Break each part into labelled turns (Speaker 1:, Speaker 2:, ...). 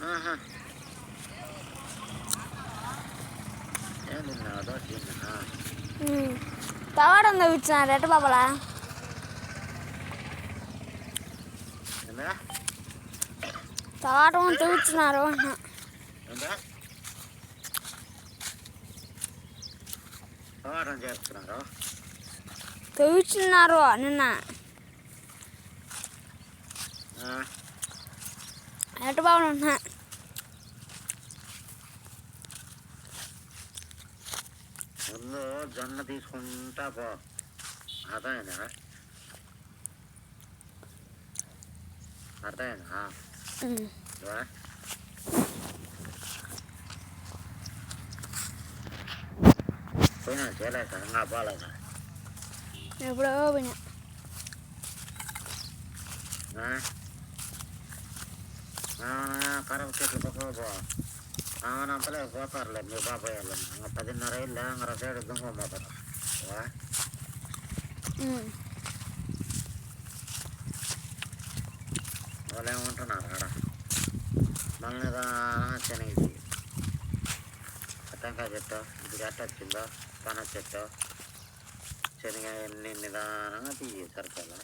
Speaker 1: ఆహా! ఏం తిన్నావు? దోశ తిన్నావా?
Speaker 2: తవాడం తెచ్చాను ఎట్ట బాబలా
Speaker 1: ఏందా?
Speaker 2: తవాటం తెచ్చినారు
Speaker 1: ఏందా? పోరాటం చేస్తున్నారు.
Speaker 2: తెచ్చినారు నిన్న ఎట్ట బాగుంటున్నా
Speaker 1: ముందు జొన్న తీసుకుంటా పో. అర్థమైందా? అర్థమైందా? పోయినా చేయలేక ఇంకా బాగాలేదా?
Speaker 2: ఎప్పుడో పోయినా
Speaker 1: కరెక్ట్ చెట్లు పక్కకు అంతలే పోతారులే మీ బాబాయ్ వాళ్ళు. ఇంకా 10:30 అయిందా? ఇంకా సైడ్ దుంగపోతారు. వాళ్ళు ఏమంటున్నారు ఆడ మళ్ళీ శనగది టెంకాయ చెట్టు ఇది ఎట్ట వచ్చిందో పన చెట్టు శనగ ఎన్ని నిదానంగా తీయ సరిపోదా?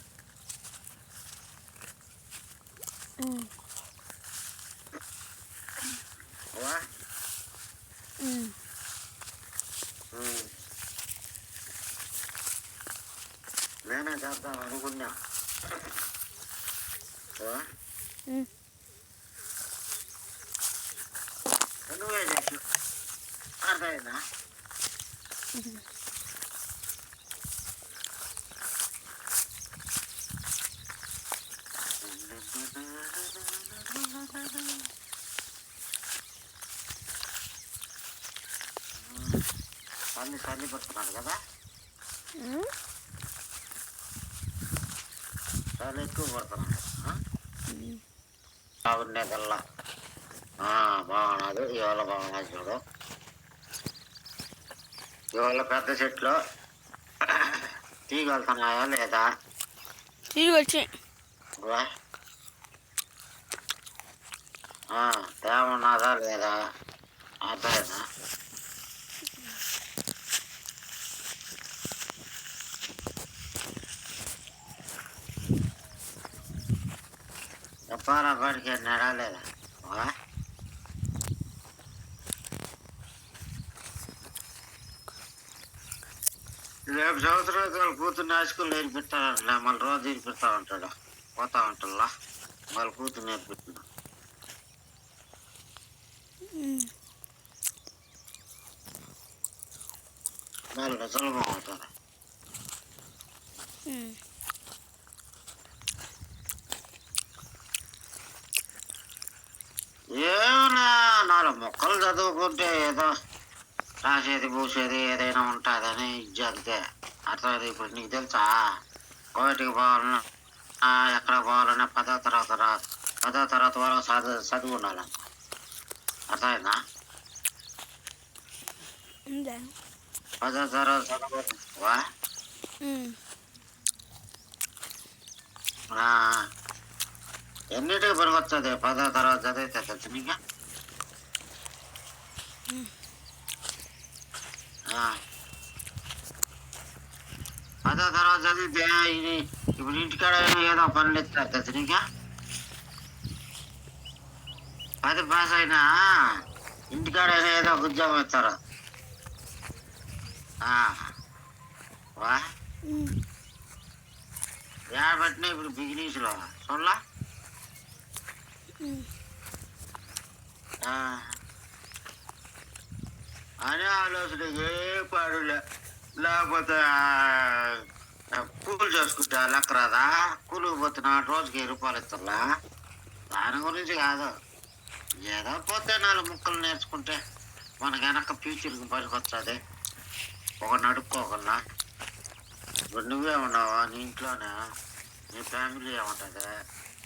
Speaker 1: నేనే చేద్దాం అనుకున్నా. నువ్వే చేసు. అర్థమైందా? చల్లి పడుతున్నారు కదా? చాలా ఎక్కువ పడుతున్నారు. బాగుండేదల్లా బాగున్నది. ఇవాళ బాగున్నది చూడు. ఇవాళ పెద్ద చెట్లు తీగలుతున్నాయా లేదా?
Speaker 2: తీగి వచ్చి
Speaker 1: తేమ ఉన్నదా లేదా? అర్థమైందా? చెప్పాలా బడికి వెళ్ళినాడా లేదా? రేపు సంవత్సరం వాళ్ళ కూతుర్ని హైస్కూల్ నేర్పిస్తాడంటలే. మళ్ళీ రోజు నేర్పిస్తా ఉంటాడు. పోతా ఉంటాడులా వాళ్ళ కూతురు నేర్పిస్తున్నా. వాళ్ళు సులభం అవుతుంది. ఏమన్నా 4 మొక్కలు చదువుకుంటే ఏదో రాసేది పూసేది ఏదైనా ఉంటుందని ఇది అంతే. అర్థమైంది. ఇప్పుడు నీకు తెలుసా కోవిటికి పోవాలన్నా ఎక్కడ పోవాలన్నా 10వ తరగతి వరకు చదువు ఉండాలంట. అర్థమైందా? 10వ తరగతి చదువు ఎన్నిటికి పనికొస్తుంది 10వ తరగతి చదివితే తెలుసు నీకు. 10వ తరగతి చదివితే ఇది ఇప్పుడు ఇంటికాడ ఏదో పనులు ఇస్తారు తెలుసు నీకు. 10 పాస్ అయినా ఇంటికాడ ఏదో ఉద్యోగం ఇస్తారు. ఏడబట్టినా ఇప్పుడు బిజినెస్లో చూడలా. అనే ఆలోచన ఏ పాడులే. లేకపోతే కూలి చేసుకుంటా లెక్క రాదా? కూలికి పోతున్నా రోజుకి 1000 రూపాయలు ఇస్తారులా. దాని గురించి కాదు. ఏదో పోతే 4 ముక్కలు నేర్చుకుంటే మనకి వెనక ఫ్యూచర్కి పనికొస్తుంది. ఒక నడుపుకోగలనా? ఇప్పుడు నువ్వే ఉన్నావా నీ ఇంట్లోనే? నీ ఫ్యామిలీ ఏముంటుంది?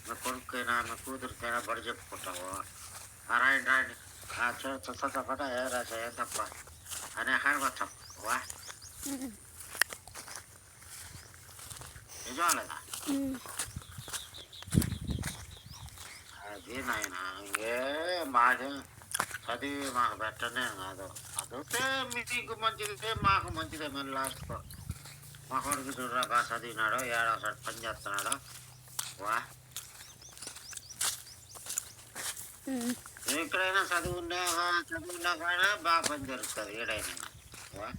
Speaker 1: మీ కొడుకైనా మీ కూతురికైనా బడి చెప్పుకుంటావు. రాయండి రాయండి చప్పట ఏ రాసా ఏం తప్ప అనే హాడగొచ్చాం. నిజం లేదా? అది అది నాయన ఇంకే మాకే చదివి మాకు పెట్టనే కాదు అదొస్తే మీకు మంచిదే మాకు మంచిదే మరి లాస్ట్కో మా కొడుకు చూడరా బాగా చదివినాడు ఏడో సార్ పని చేస్తున్నాడు వా ఎక్కడైనా చదువున్నా కానీ బాగా పని జరుగుతుంది ఏడైనా వా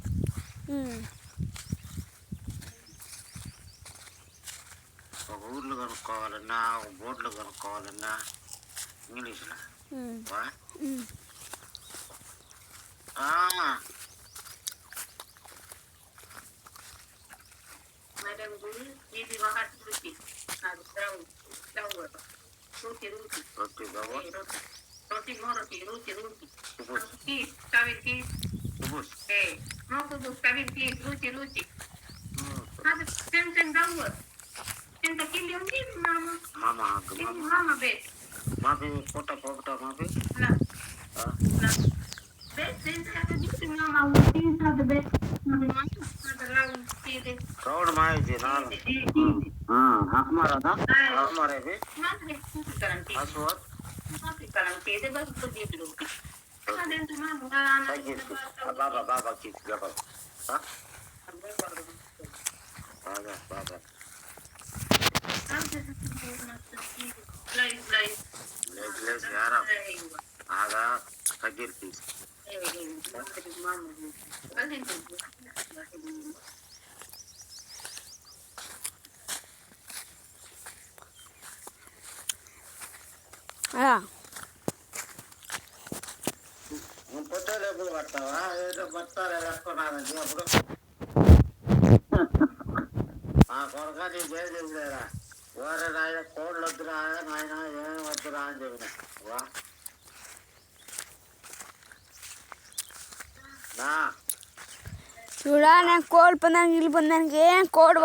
Speaker 1: ఒక ఊర్లు కనుక్కోవాలన్నా ఒక బోర్డులు కనుక్కోవాలన్నా ఇంగ్లీష్లో వా
Speaker 3: Madame Goury, il va rajouter un flower. Roti.
Speaker 1: రొట్టి బాబు
Speaker 3: Roti. Roti.
Speaker 1: కుబుస్
Speaker 3: Cheese, seven cheese.
Speaker 1: కుబుస్
Speaker 3: No kubus, seven cheese, roti. Hadi sen flower. Sen de kill yung cheese, mama.
Speaker 1: మామ
Speaker 3: Sen mama bet.
Speaker 1: మాపి పూట పోకట మాపి
Speaker 3: Na. Bet, sen de cheese, mama. Cheese have the bet. Mama, the round cheese.
Speaker 1: Round మాయిది నాలుగు హక్మారాదా హక్మారేవి
Speaker 3: Madre, tu garanti.
Speaker 1: అస్వత్
Speaker 3: Madre, garanti. De bas to di blu. Adentro mama,
Speaker 1: తగ్గించు బాబా బాబా కిచ్చి బాబా బాగా బాగా లేదు యారా ఆగా తగ్గిర్తి నువ్వు పొట్టేలు ఎప్పుడు పడతావా ఏదో పడతారు వేసుకున్నానండి అప్పుడు ఆ కొరక నీకు ఏం చెప్పలేరా ఓరే నాయన కోళ్ళు వద్దురా నాయన ఏం వద్దురా అని చెప్పిన వా
Speaker 2: చూడా నేను కోడి పందానికి ఇల్లు పందానికి ఏం కోడి